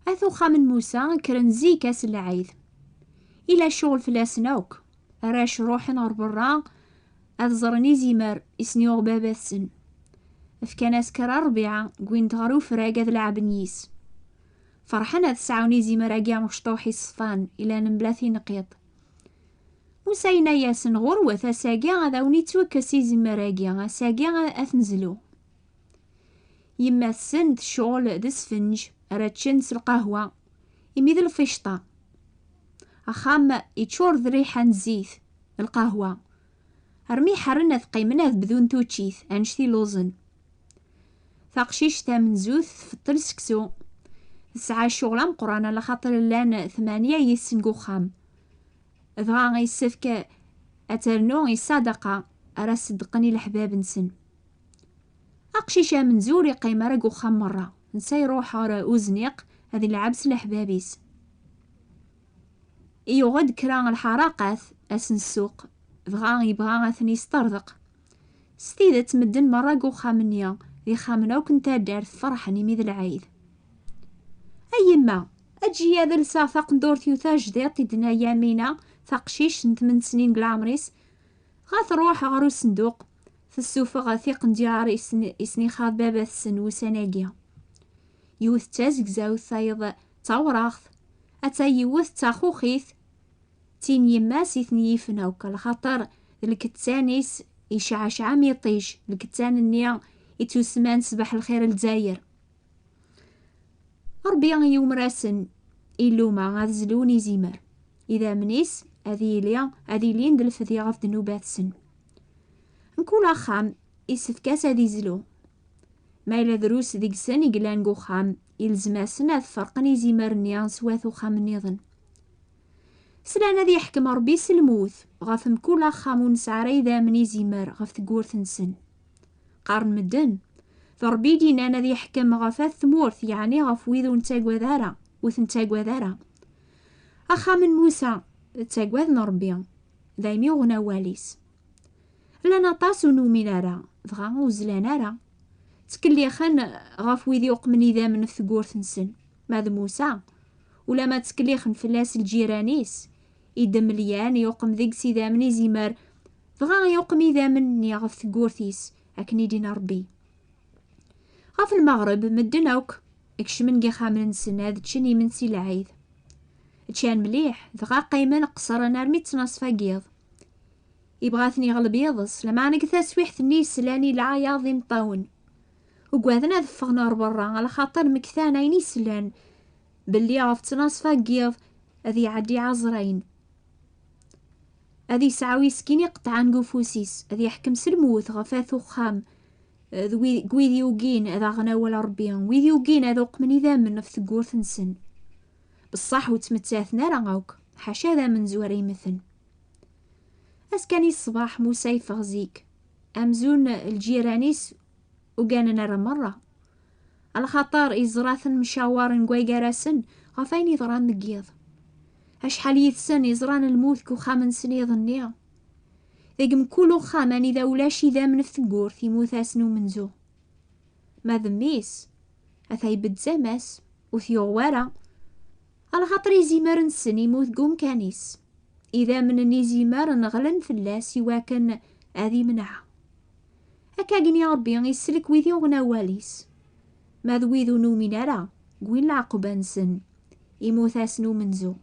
اثو خامن موسى كرن زيك اس العيد الى شغل فلاسناوك راش روحن غر برا اذزرني زيمر اسنيوغ بابا السن فكان كرا ربيعة قوين تغرو فراقة لعب نيس فرحنا تسعوني زيمر اقيا مشطوحي الصفان الى نمبلاثي نقيط موسى ياسن غروة ساقيا غاوني توكسي زيمر اقيا ساقيا اثنزلو يما السن شغل دسفنج راتشنس القهوة يميذ الفشطة أخام يتشور ذريحة نزيث القهوة رمي حرنا ثقيمنا بدون توتشيث أنشتي لوزن ثاقشيش تامن زوث في الطلسكسو ساعة شغلة مقرانا لخاطر لان 8 يسنقو خام ذغا يسفك أترنو يصادقة أرا صدقني الحباب نسن أقشيشا من زوري قيمة راقو خام مرة نسا يروح غرا أوزنيق هذي العبس لحبابيس يغد كرا الحراقات أسن السوق بغا يبغا غاثني يسترزق ستيدة تمدن مرة قو خامنيا ذي خامنا وكنتا دار فرحني ميذ العيد أيما أجي هذا لسافق ندورتيو تاجدير تدنا يامينا ثقشيش 8 سنين قلعمريس غاث روح غرو صندوق في السوفة غاثيق نديار إسني خاض بابا السن وسناقيا يوث تازق زاوث ثايض تاوراخ أتا يوث تاخوخيث تين يماس يثني يفناوك الخطر الكتانيس يشعشع ميطيش الكتان النيا يتوسمان سبح الخير الجزاير ربيع يوم راسن إلو ما غازلوني زيمر إذا منيس أذي لين دلفذي غف ذنوبات سن نكون خام يسفكاس هذي زلو ما إلا دروس ذيك سن يقلانقو خام يلزم سنة فرقني زيمر نيان سواثو خام نيضن سلانا ذي يحكم ربي سلموث غف مكولا خامون نسعري ذا مني زيمر غف ثقورث نسن قارن مدن فربي دينا ذي يحكم غفات ثمورث يعني غف ويذو نتاقوى ذارا وثنتاقوى ذارا أخا من موسى تاقوى نربي ذايمي غنا واليس لنا طاسو نومينارا ذغا وزلانارا تكلي خان غف ويذي يقمني ذا من ثقورث نسن ماذا موسى ولا ما تكليخن فلاس الجيرانيس يدم ليان يوقم ذيك سيدا مني زيمر فغا يوقم إذا مني غف ثقورثيس أكني دين ربي غف المغرب مدناوك اكشمن جي خامن نسن هذا تشني من سي العيد تشان مليح ذغا قيمن قصر نرمي تنصفا قيض يبغاثني غلب يضص لما انا كثاسويح ثني سلاني العياض مطاون وقواذنا ذفغنا برا على خاطر مكثانا يني سلان باللي غف تنصفا قيض اذي عدي عزرين اذي سعوي سكيني قطعان قفوسيس اذي يحكم سلموث غفاثو خام قويذي وقين اذا غنا ولا ربيان ويذي وقين اذا قمني ذا من في ثقورث نسن بالصح وتمتاثنا رغاوك حاشا ذا من زوري مثل اسكاني الصباح موسى يفغزيك امزون الجيرانيس وقاننا مرة على خاطر يزراثن مشاور نقوي قراسن غفاين يضران نقيض هشحال يثسن يزران الموت كو خامن سني ظنيا ذاقم كلو خامان إذا ولاشي ذا من الثقور في موثاسنو منزو ما ذميس أثاي بدزاماس وثيغوارا على خاطر يزيمار نسن يموت قوم كانيس إذا من نيزيمار نغلن فلاس يواكن هذي منعها هكاكن يا ربي يسلك ويذي غنا واليس ما ذويذو نومينارا قوين العقبة نسن يموثاسنو منزو